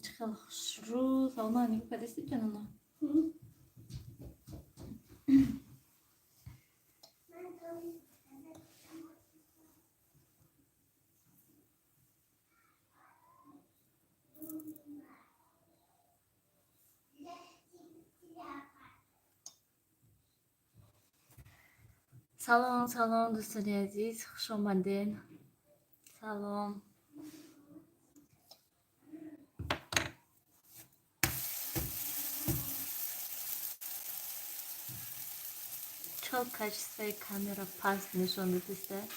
چقدر خوش رو سالمانی پدیسی جنانا سلام سلام دوستان عزیز خوش آمدین سلام çok качество kamera pas nişan dediyse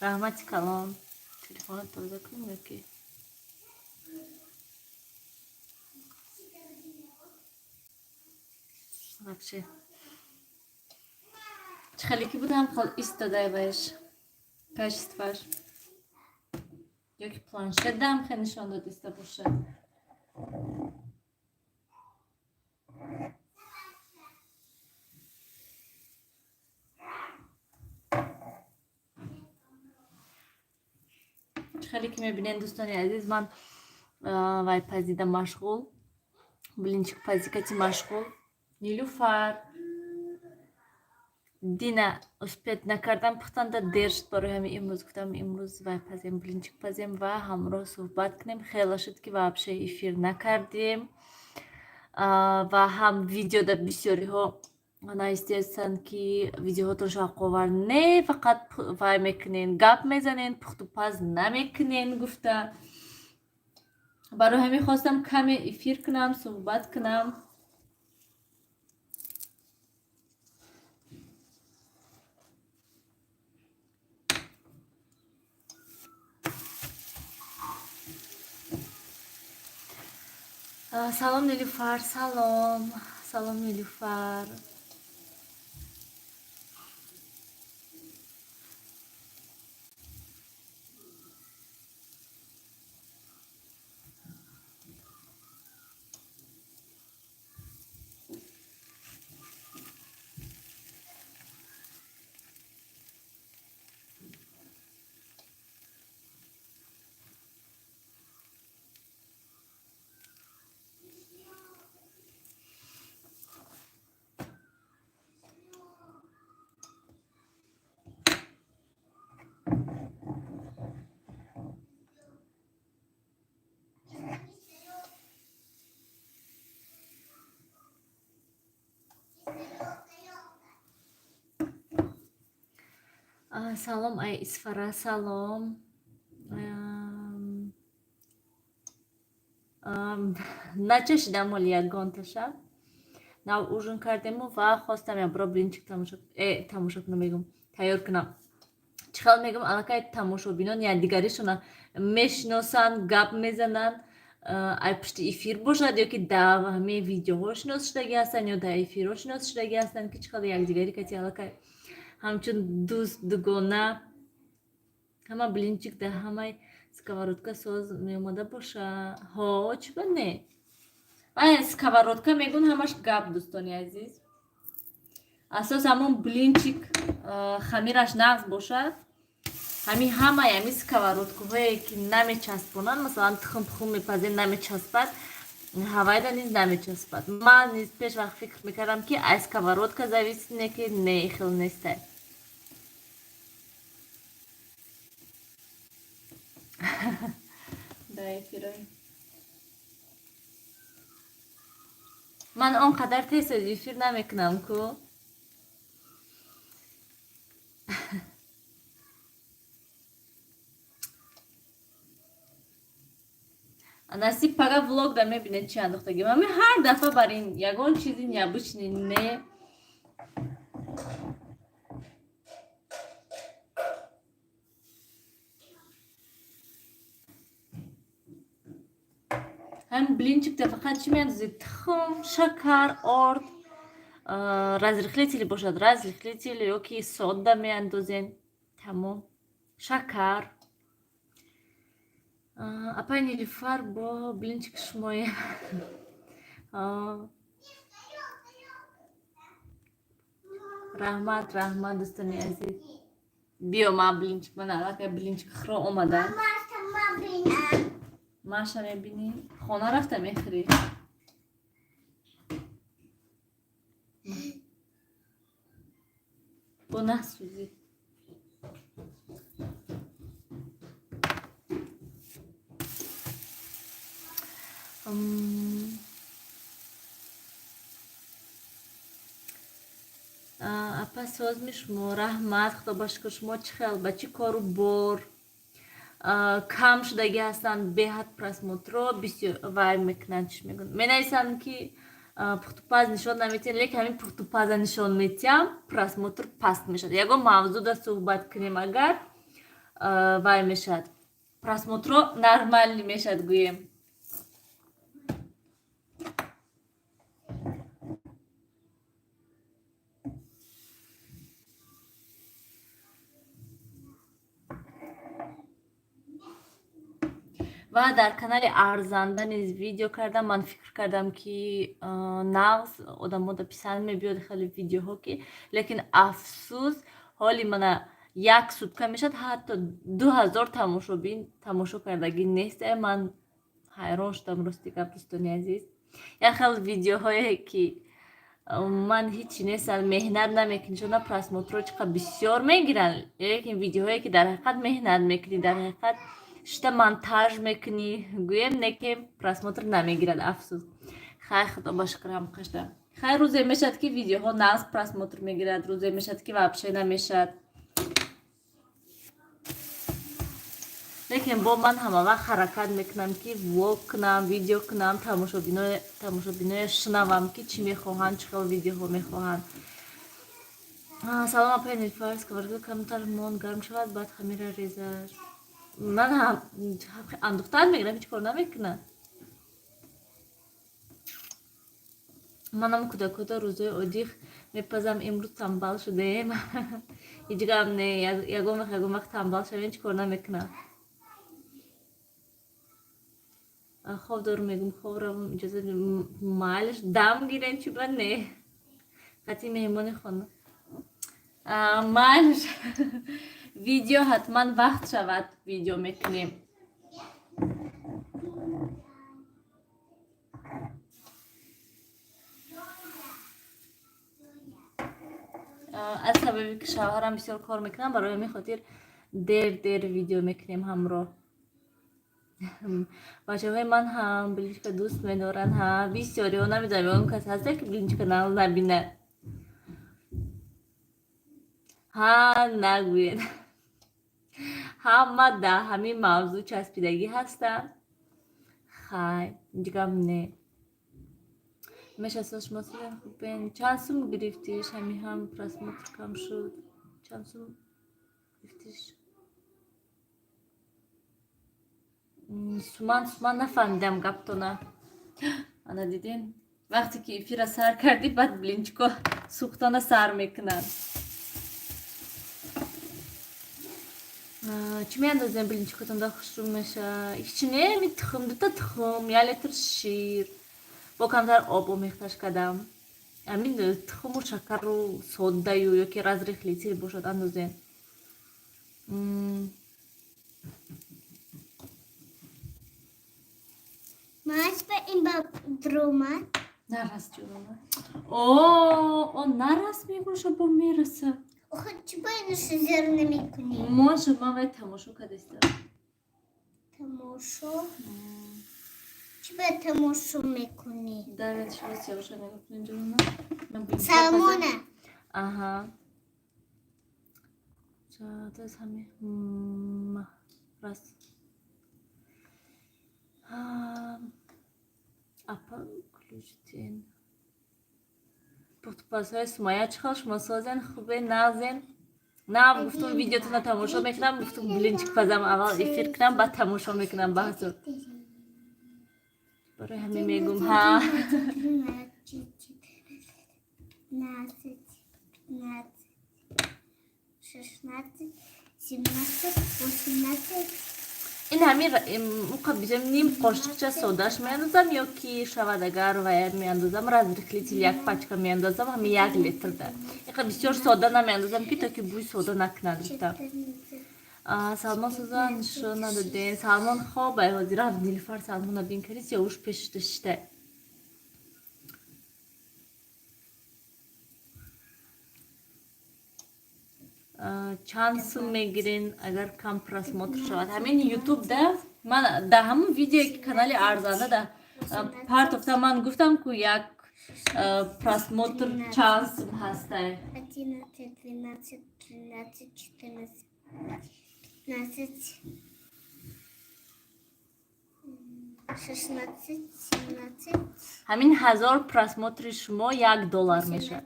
rahmet kalan telefonu taze kılmıyor ki bak şey çıkalı budem kal isteday baş качество var yok ki planşetten hem nişan dediyse bu şey خیلی که میبینین دوستان عزیز من وای پزیده مشغول بلینچک پزیکتی مشغول نیلوفر دینا اسپیت نکردم پختن دا درشت برای همین امروز گفتم امروز وای پزیم بلینچک پزیم و همراه صحبت کنیم خیلی شد که وابشه افیر نکردیم و هم ویدیو دا بسیاری ها انا istersen ki videohatun şakovar ne fakat vay meknin gap mezanin puxtu paz nameknin gufta برای همین خواستم کمی افیر کنم صحبت کنم سلام نیلوفر سلام نیلوفر سلام ای اسفره سلام نچشیدم ولی یگان تشب نه اوژن کردیم و خواستم یا برای بلینچک تماشا کنم میگم تیار کنم چخال میگم الان تماشا بینن یا دیگریشون میشناسن گپ میزنن ای پشت افیر باشد یا که در همه ویدیوها شناسشدگی هستن یا در افیرها شناسشدگی هستن که چخال یک دیگری کتی الان همچون دوست دوگانه همه بلینچک در همه сковородка соз меомада боша ها چی بنه من сковородка میگن همش گپ دوستانی عزیز اساس همون بلینچک خمیرش نغز باشد همه сковородку هایی که نمیچسبونن مثلا تخم پخم میپزین نمیچسبد هوای دا نیز نمیچسبد من نیز پیش وقت فکر میکردم که از сковородка зависит не که نه خیل نیسته من آنقدر تیز افیر نمیکنم که نصیب پگه ولوگ در میبینید چی انداختگی من هر دفعه بر این یگان چیزی نبوشنین نه هم بلینچک ده فقط چی میاندازید تخم شکر آرد رزرخلی باشد رزرخلی یا که سودا میاندازین تمام شکر اپای نیلوفر با بلینچک شمایه رحمت دوستانی عزیز بیا ما بلینچ من علاقه بلینچ خرا اومدن Maşama beni. ماشا میبینی خونه رفته میخری bu ne Suzi апа соз мишмо раҳмат худо ба шукр шумо чӣ хел ба чӣ кору бор кам шудагӣ ҳастанд беҳад просмотро бисёр вай мекунанд чӣ мегӯянд менависанд ки пухтупаз нишон наметиҳем лекин ҳамин пухтупаза нишон метиҳам просмотр паст мешавад ягон мавзуда суҳбат кунем агар вай мешавад просмотро нормалӣ мешавад гӯем ва дар канали арзанда низ видео кардам ман фикр кардам ки нағз одамота писанд мебиёд хеле видеоҳо ки лекин афсӯс ҳоли мана як сутка мешад ҳатто 2000 тамошобин тамошо кардагӣ нест ман ҳайрон шудам рости гап дӯстони азиз як хел видеоҳое ки ман ҳичи нестанд меҳнат намекунӣ шона просмотро чиқа бисёр мегиранд лекин видеоҳое ки дар ҳақиқат меҳнат мекунӣ дар ҳақиқат шта монтаж мекунӣ гӯем неки просмотр намегирад афсӯс хай худо ба шукр ҳамқашда хай рӯзе мешад ки видеоҳо нағз просмотр мегирад рӯзе мешад ки вообще намешад лекин бо ман ҳама вақт ҳаракат мекунам ки влог кунам видео кунам тамошобиноя шунавам ки чӣ мехоҳанд чӣ хел видеоҳо мехоҳанд салом апаи нилуфар сковородка камтар мон гарм шавад баъд хамира резаш ман андухтан мегирам ҳеҷ кор намекунад манам кӯдакота рӯзои оддӣ мепазам имрӯз тамбал шудаем ҳеҷ гап не ягон вақт тамбал шавем ҳеҷ кор намекунад хоб дорум мегум хобравам иҷоза майлш дам гирен чӣ ба не қатъи меҳмони хона майлш видео ҳатман вақт шавад видео мекунем аз сабаби ки шавҳарам бисёр кор мекунам барои ҳамин хотир дер видео мекунем ҳамроҳ бачаҳои ман ҳам блинчка дӯст медоранд ҳа бисёриҳо намедонам ягон кас ҳасте ки блинчка набинад ҳа нагӯед ҳама да ҳамин мавзӯъ часпидагӣ ҳастанд хай ҳеҷ гап не мешаста шумо сӯзен хубен чанд сум гирифтиш ҳамин ҳам просмотр кам шуд чанд сум гирифтиш суман нафаҳмидам гаптона ана дидем вақте ки эфира сар кардӣ баъд блинчко сӯхтона сар мекунад чӣ меандозем блинчикотонда хушрӯ меша ҳеч не ми тухм дута тухм як литр шир бо камтар об омехташ кардам ҳамин тухму шакару соддаю ёки разрихлитель бошад андозем Masz be im druma. нарас ҷурома о нарас мебоша бо мераса Хоч би ще зерними куни. може мавай тамошо кадеста Тамошо. Чбе тамошо мекуни. давед шос яваша нагофтун ҷурома Салмона. аҳа чатас ҳами рас апа клюштин пухтупазҳои сумая чӣ хел шумо созен хубе нағзен нав гуфтум видеотона тамошо мекунам гуфтум блинчик пазам аввал эфир кунам баъд тамошо мекунам баҳзур барои ҳамин мегум ҳа 16, 17, 18. این همین موقع بیشتر نیم قاشقچه سوداش میاندازم یا کی شوادگر و میاندازم رازرکلیت یک پاچکا میاندازم همین 1 لیتر ده. اینقدر بسیار سودا نمیاندازم که تا که بوی سودا نکنه بیشتر. سالمون سوزان نشون ندادین. سالمون خوابه حاضر هم نیلوفر سالمون بین کریس یا اوش پیش داشته. چند سوم میگیرین اگر کم پراسموتر شود. همین یوتیوب ده من در همون ویدیویی که کانال ارزانه ده پارت افتم من گفتم که یک پراسموتر چند سوم هسته. 11, 12, 13, 14, 15, 16, 17. همین 1000 پراسموتر شما $1 میشه.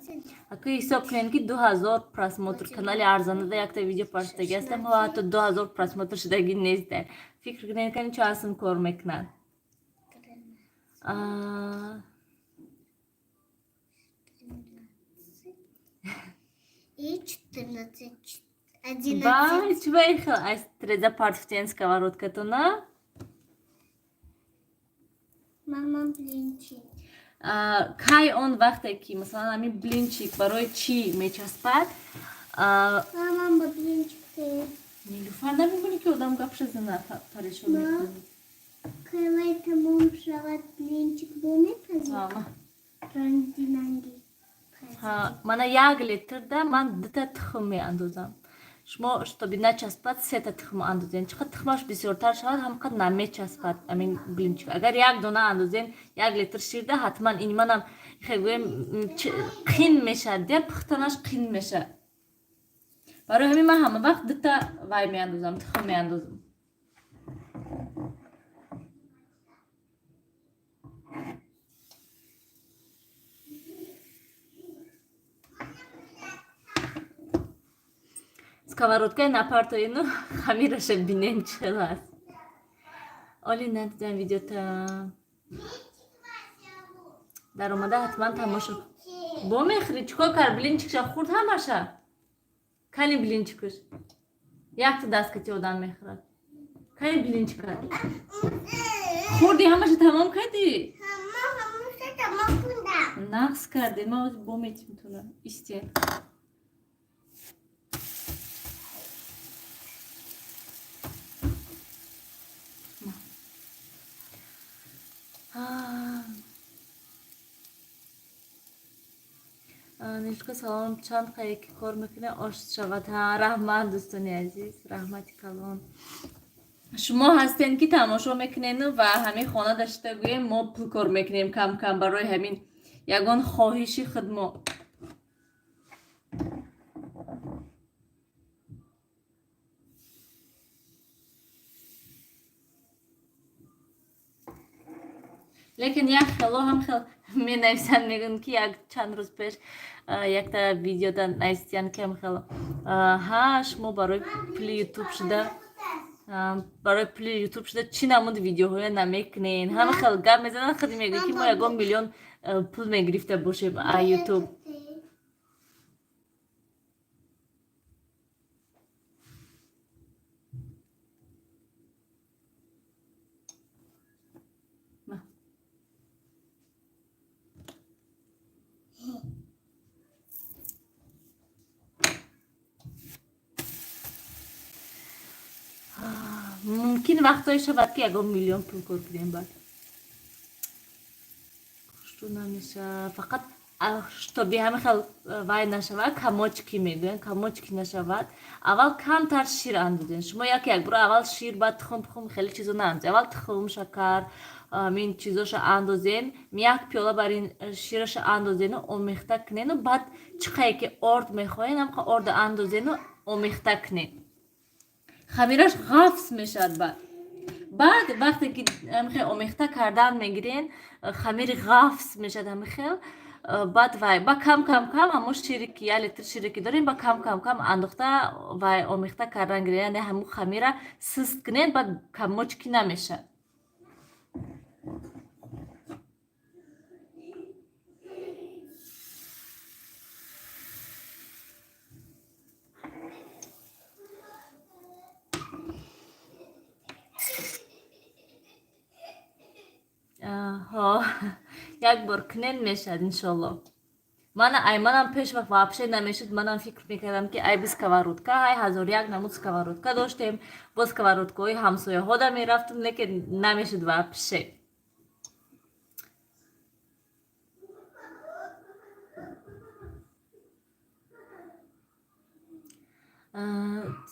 اگه حساب کنین که 2000 پراسموتر کانال ارزانه ده یک تا ویدیو پاشته هستم و حتی 2000 پراسموتر شدگی نیسته. فکر کنین که چه اسم کار میکنن. И 14, 11. Бай, чувейхел, а треза партфтенского родкатуна. Мама блинчик. Кай он вақте ки масалан ами блинчик барои чӣ мечаспад? Мама блинчик ты. Нилуфар намебинӣ ки одам гапша зана парешон мекунад. Когда тамом шавад блинчик бумепазид. Рангинанги. Мана 1 литрда ман 2 тухм меандозам. شما شتابی نچسبد 3 تا تخم اندازین. چقدر تخمش بسیارتر شود همقدر نمیچسبد امین بلینچیک. اگر 1 دانه اندازین 1 لیتر شیر ده حتما این منم خیلی قین میشه ده پختنش قین میشه. برای همین من همه وقت 2 تا وای میاندازم تخم میاندازم. Сковородкой на партоину хамираше бинен чылас. Оли надидам видеота. Дар омада ҳатман тамошо. Бо мехри чикор кар блинчикша хурд ҳамаша. Кани блинчикуш. Як та дасткати одам мехӯрад. Кани блинчика. Хурди ҳамаша тамом кардӣ? Ҳамаша тамом кардам. Нақс кардӣ. Ман бо метавонам. Исте. نشکا سلام چند خیلی که کار میکنه آشت شود. رحمت دوستانی عزیز رحمتی کلان شما هستین که تماشا میکنین و همین خانه داشته گویم ما پول کار میکنیم کم کم برای همین یگان خواهشی خدمات. لیکن یک خیلی هم خیلی می نویسن میگن که یک چند روز پیش یک تا ویدیو دن نویسیدن که هم خیلی شما برای پلی یوتیوب شده چی نمود ویدیوهای نمیکنین همه خیلی گپ میزنن خیلی میگه که ما 1 میلیون پول میگرفته باشیم از یوتیوب. ممکن وقتایی شود که 1 میلیون پول کار کنیم بعد خوشتو نمیشه فقط شتابی همه خیلی وای نشود کماچکی میگوین کماچکی نشود اول کمتر شیر اندازین شما یک برو اول شیر بعد تخم خیلی چیزو ناندازین اول تخم شکر این چیزاشو اندازین 1 پیاله بر این شیرش اندازین و آمیخته کنین و بعد چقدر که آرد میخواین هم آرد اندازین و آمیخته کنین خمیرش غفص میشد بعد وقتی که همخیل آمیخته کردن میگیرین خمیر غفص میشد همخیل بعد وای با کم همون شیری که 1 لیتر شیری که دارین با کم انداخته و آمیخته کردن گیرین یعنی همون خمیره سست کنین بعد کموچکی نمیشه. یک بار کنن میشد انشالله. منم پیش وقت واپشه نمیشد. منم فکر میکردم که ای بس сковородка ای 1001 نمود сковородка داشتیم. با сковородкой همسایه ها دا میرفتم لیکن نمیشد واپشه.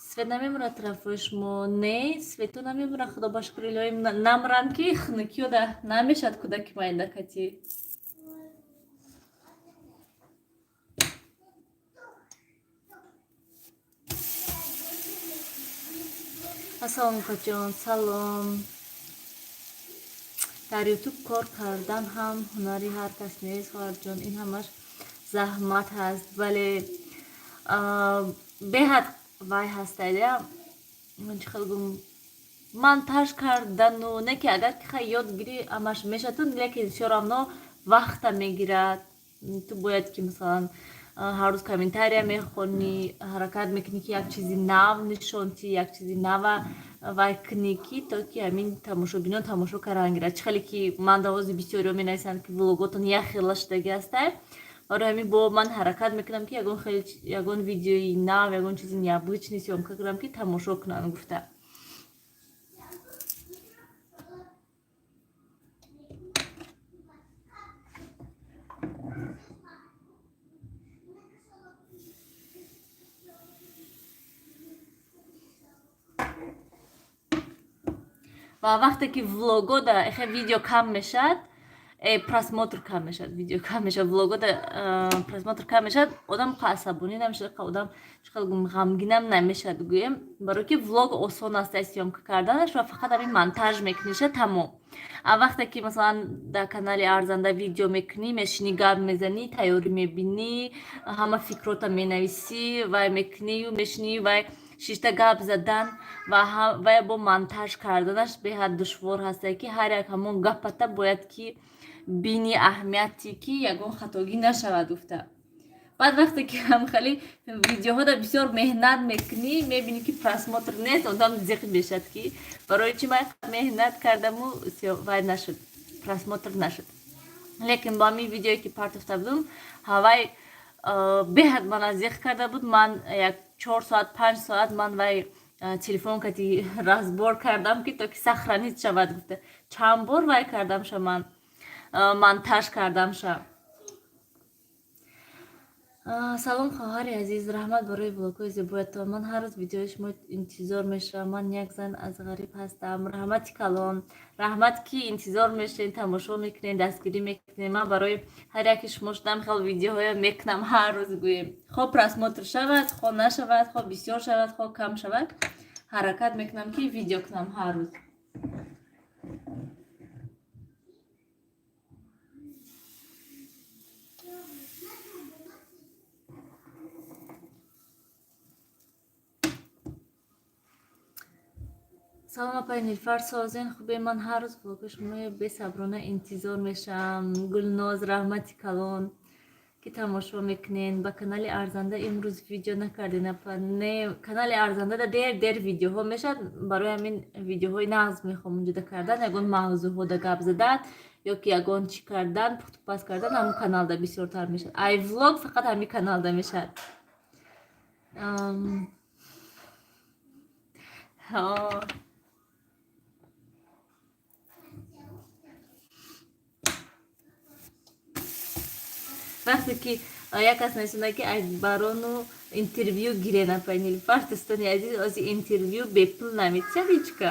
Свет намемра трафош мо не свету намемра худо башкури лоим намран ки хнукиода намешад кудаки майда кати. Ассалому качон салом. дар ютуб кор кардан ҳам ҳунари ҳар кас нест хоҳарҷон, ин ҳамаш заҳмат ҳаст, вале беҳад вай ҳастая чӣ хел гум монтаж кардану не ки агар ки хай ёдгирӣ ҳамаш мешатун, лекин всё равно вақта мегирад. ту бояд ки масалан ҳар рӯз комментария мехонӣ, ҳаракат мекунӣ ки як чизи нав нишонтӣ, як чизи нава вай кунӣ ки то ки ҳамин тамошобинон тамошо кардан гирад. Чӣ хеле ки мандавози бисёриҳо менависанд ки влоготон як хела шудагӣ ҳастай. Барои ҳамин бо ман ҳаракат мекунам ки ягон видеои нав, ягон чизи необычный съёмка кунам ки тамошо кунанд гуфта. ва вақте ки влогода видео кам мешад, просмотр кам мешад, видео кам мешад, влогода просмотр кам мешад, одам асабонӣ намешад, одам чӣ хел гум ғамгинам намешад гӯем, барои ки влог осон аст съёмка карданаш ва фақат ҳамин монтаж мекунӣ ша тамом. А вақте ки масалан дар канали Арзанда видео мекунӣ, мешинӣ гап мезанӣ, тайёрӣ мебинӣ, ҳама фикрота менависӣ, вай мекунию мешинӣ, вай шишта гап задан ва бо монтаж карданаш беҳад душвор ҳастае ки ҳар як ҳамон гапата бояд ки бини аҳамияти ки ягон хатогӣ нашавад гуфта. баъд вақте ки ҳамхали видеоҳода бисёр меҳнат мекунӣ, мебинӣ ки просмотр нест, одам зиқ мешад ки барои чӣ ман меҳнат кардаму вай нашуд, просмотр нашуд. Лекин бо ҳамин видеое ки партофта будам, ҳавай беҳад мана зиқ карда буд. Ман як 4 соат 5 соат ман вай телефон кати разбор кардам ки то ки сохранит шавад гуфта. Чанд бор вай кардамша, ман монтаж кардамша. салом хоҳари азиз, раҳмат барои влогҳои зебоятон. Ман ҳар рӯз видеои шумо интизор мешавам. Ман як зан аз ғариб ҳастам. раҳмати калон, раҳмат ки интизор мешавед, тамошо мекунед, дастгирӣ мекунед. Ман барои ҳар яки шумо шудам хел видеоҳоя мекунам ҳар рӯз гӯем. Хо просмотр шавад, хо нашавад, хо бисёр шавад, хо кам шавад, ҳаракат мекунам ки видео кунам ҳар рӯз. салом апай Нилуфар Созин, хубе? Ман ҳар рӯз влоги шуморо бесаброна интизор мешавам. Гулноз, раҳмати калон ки тамошо мекунед. Ба канали Арзанда имрӯз видео накардед апа? Не, канали Арзандада дер видеоҳо мешад. Барои ҳамин видеоҳои нағз мехоҳам унҷода кардан, ягон мавзӯъҳода гап задан ё ки ягон чӣ кардан, пухтупаз кардан ҳамин каналда бисёртар мешад. Ай влог фақат ҳамин каналда мешад. вақте ки як кас месонад ки акбарону интервью гирен апай Нилуфар дӯстони азиз, ози интервью бепул намедишад ҳечка.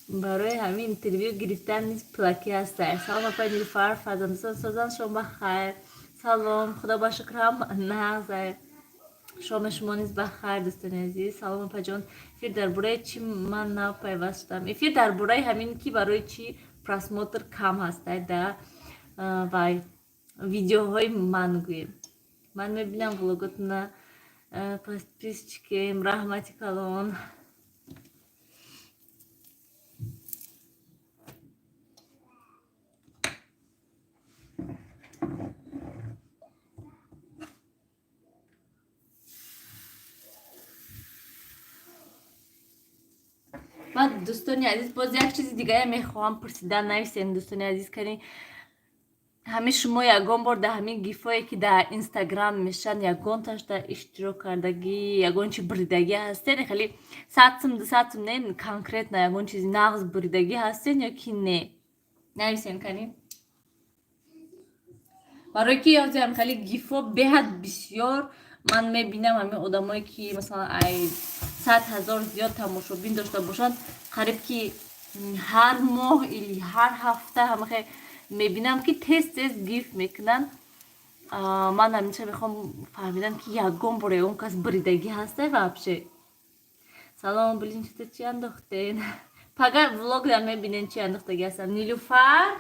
барои ҳамин интервью гирифтан низ пулакӣ ҳастай. салом апай Нилуфар, фарзанддӯстон Созан, шом бахайр. салом, худо ба шукр, ҳам нағзай. шоми шумо низ бахайр дӯстони азиз. салом апаҷон. эфир дар бораи чӣ ман нав пайваст шудам? Эфир дар бораи ҳамин ки барои чӣ просмотр кам ҳастай да вай видеоҳои ман гӯем. Ман мебинам влоготона, подписчикем, раҳмати калон. بعد دوستانی عزیز باز یک چیز دیگه میخوام پرسیدن نویسین دوستانی عزیز کنین همه شما یگان بار در همین گیفایی که در اینستاگرام میشن یگان تاش در اشتراک کردگی یگان چی بریدگی هستین خیلی ساعتم نه کنکرت نه یگان چیزی نغز بریدگی هستین یا کی نه نویسین کنین برای که یازیم خیلی گیفا بهت بسیار من میبینم همین آدمایی که مثلا 100,000 زیاد تماشابین داشته باشن قریب که هر ماه или هر هفته همه خیلی میبینم که تست گیف میکنن من همیشه میخوام فهمیدم که یگان برای اون کس بریدگی هسته وابشه سلام بلین چطور چی انداختین پگه ولوگ در میبینین چی انداختگی هستم نیلوفر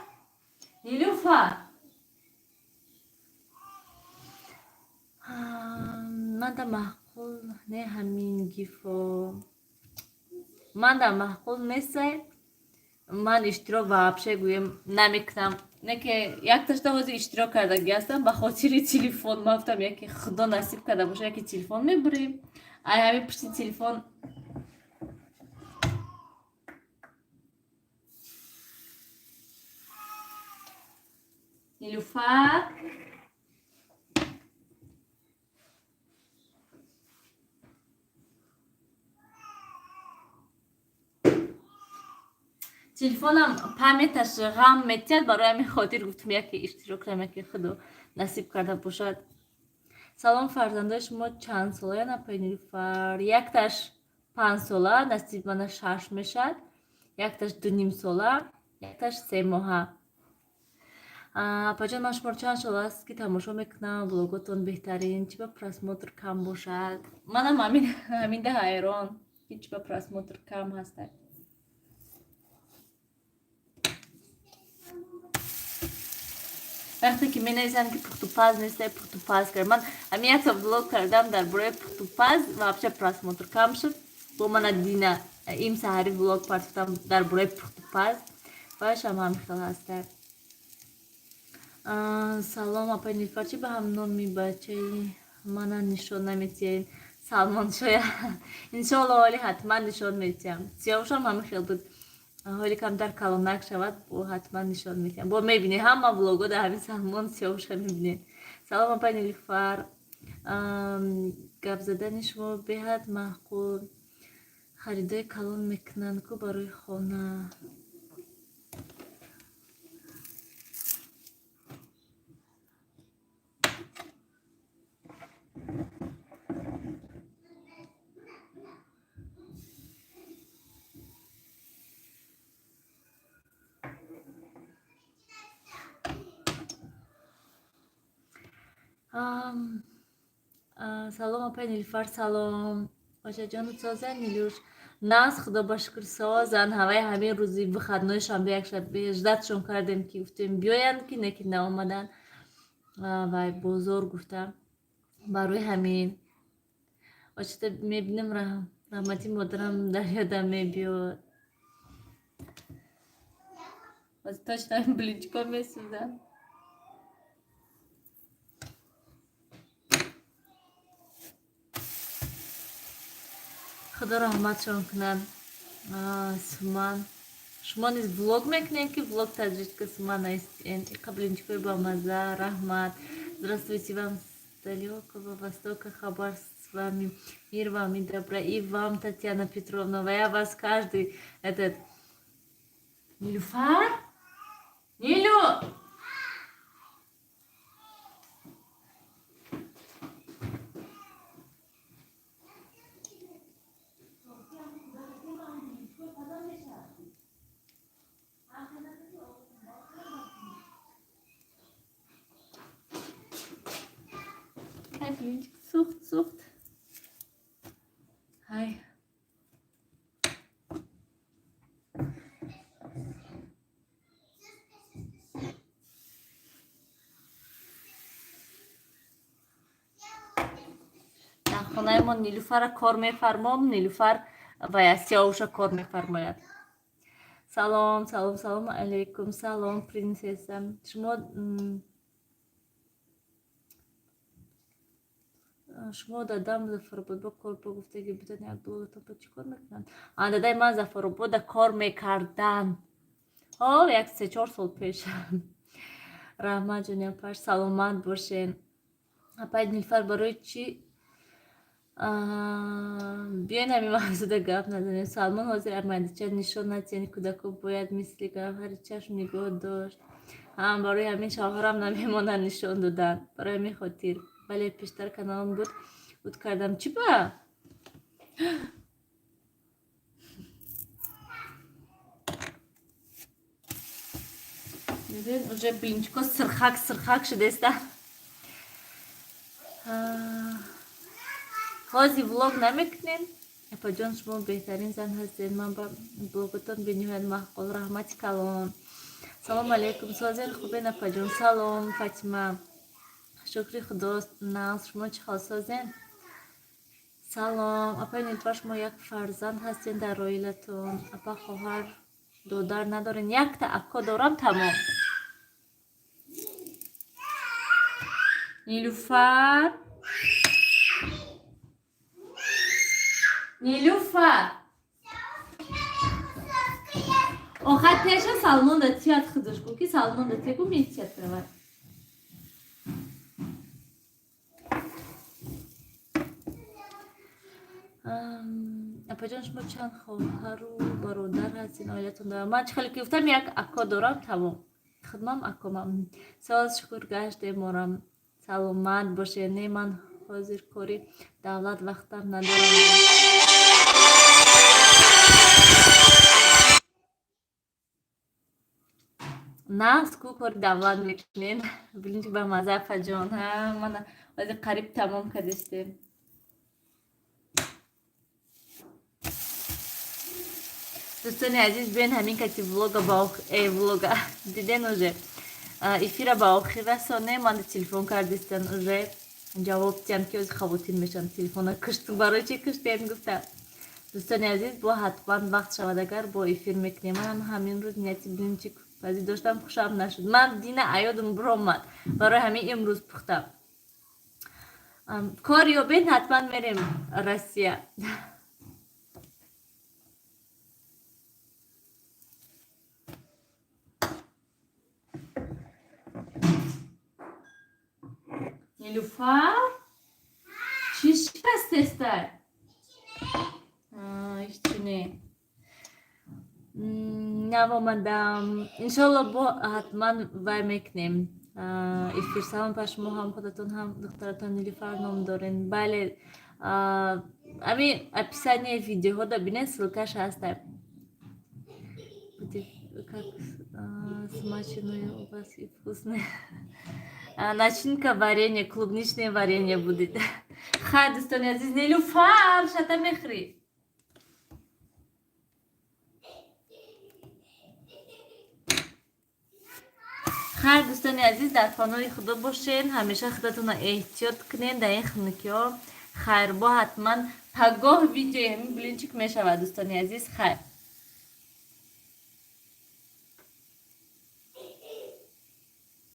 من در محقول نه همین گیفو من در محقول نیست من اشتراک وابشه گویم نمیکنم نه که یک تاشتا واسه اشتراک کردگی هستم به خاطر تلفن ما گفتم یکی خدا نصیب کرده باشه یکی تلفن میبریم همین پشت تلفن نیلوفر تلفنم پامیتش غم میتید برای همین خاطر گفتم یکی اشتراک کنم یکی خدا نصیب کرده باشد سلام فرزنده شما چند ساله نپای نیلوفر یک تاش 5 ساله نصیب من 6 میشد یک تاش 2.5 ساله یک تاش 3 ماه پاجان من شما چند ساله است که تماشا میکنم ولوگاتون بهترین چی با پراسموتر کم باشد منم همین ده حیران هیچ با پراسموتر کم هسته وقتی که می نویسن که پختوپاز نیسته پختوپاز کرد من همین یک تا ولوگ کردم در برای پختوپاز و ابشه پراسموتر کم شد با من دینا این سهری ولوگ پرسیدم در برای پختوپاز باش هم خیلی هسته سلام اپای نیلوفر چی به هم نامی بچه من نشان نمیتین سلمان شاید انشالله حالی حتما نشان میتیم سیاوشم هم خیلی بود حالی کم در کلانک شود با حتما نشان میتیم با میبینی همه ولوگا در همین سلمان سیاوش هم میبینی سلام اپای نیلوفر گپ زدن شما بهت معقول خریدای کلان میکنن که برای خانه سلام اپای نیلوفر سلام باشه جان سازن نیلوش ناز خدا باشکر سازن همین روزی بخدنای شنبه یک شنبه 18 شون کردیم که گفتیم بیاین که نکی نامدن و بزرگ گفتم برای همین باشه میبینم رحمتی مادرم در یادم میبیاد باشه تاشتم بلیچکا میسوزن خدا رحمتشون کنن سومان شما نیز ولوگ میکنین که ولوگ تدریج که سومان هستین قبلینچکوی با маза рахмат здравствуйте вам далекого востока хабар с вами мир вам и добра и вам Татьяна Петровна я вас каждый этот Нилюфар Нилю Sucht. Hi. در خانه ما نیلوفر کار میفرمام نیلوفر و سیاوش کار میفرماید سلام علیکم سلام پرنسسم شما دادم زفراباد با کار گفته که بتن یک بلوگتون با چی کار میکنن؟ دادای من زفراباد کار میکردن یک 3-4 سال پیش. رحمت جان پاش سلامت باشین. اپای نیلفر برای چی بیاین همین موضوع گپ نزنیم. سلمان حاضر ارمندیچه نشان ند یعنی کودکو باید مثل گوهر چشم نگاه داشت. برای همین شوهرم نمیمونن نشان دادن برای همین خاطر. ولی پیشتر کانالم بود کردم چی با؟ ببین уже блинчико сырхак شده است. بازی ولاگ نمیکنین؟ اپا جان شما بهترین زن هستین. من با بلوگتون بنیوید محقول. رحمت کلان. سلام علیکم سازین خوبین اپا جان؟ سلام فاطمه شکری خداست. نه شما چه حال سازین؟ سلام اپا نیلوفر شما یک فرزند هستین در عائلتون؟ اپا خواهر دودر ندارین؟ یک تا اکا دارم تمام. نیلوفر نیلوفر آخر تیشه سالمون دا تیات خودش کو کی سالمون دا تیگو می تیات برای اپا جان شما چند خواهر و برادر هستین عائلتون دارم؟ من چه خیلی که گفتم یک اکا دارم تمام. خدمم اکامم ساز شکر گشته مارم. سلامت باشه. نه من حاضر کاری دولت وقتم ندارم. نه سکو کاری دولت میکنین بلین که به مزه جان ها من وقتی قریب تمام کردستیم. دوستان عزیز بین همین که ولاگ دیدن اوجه افیر با آخر رسانه من تلفن کردستن اوجه جواب دیم که از خواتین میشن تلفن کشت برای چی کشتین گفتم. دوستان عزیز با حتما وقت شود اگر با افیر میکنیم. من همین روز نیتی بلینچیک بازی داشتم خوشم نشد. من دین عیادم برآمد برای همین امروز پختم. کاریو بین حتما میریم روسیه. نیلوفر چی شکست استای؟ ایشتونه نوامدم. انشالله با حتما وای میکنیم. افیر سلام پش ما هم خودتون هم دخترتون نیلوفر نام دارین. بله امی اپیسانی ویدیو ها دا بینه سلکش هسته. как смачную у вас и вкусное. Начинка варенье, клубничное варенье будет. Хай, دوستان عزیز نیلوفر شتا میخری. خیر دوستان عزیز در پناه خدا باشین. همیشه خودتون احتیاط کنین در این خنکی ها. خیر با حتما پگاه ویدیو همین بلینچیک میشود دوستان عزیز. خیر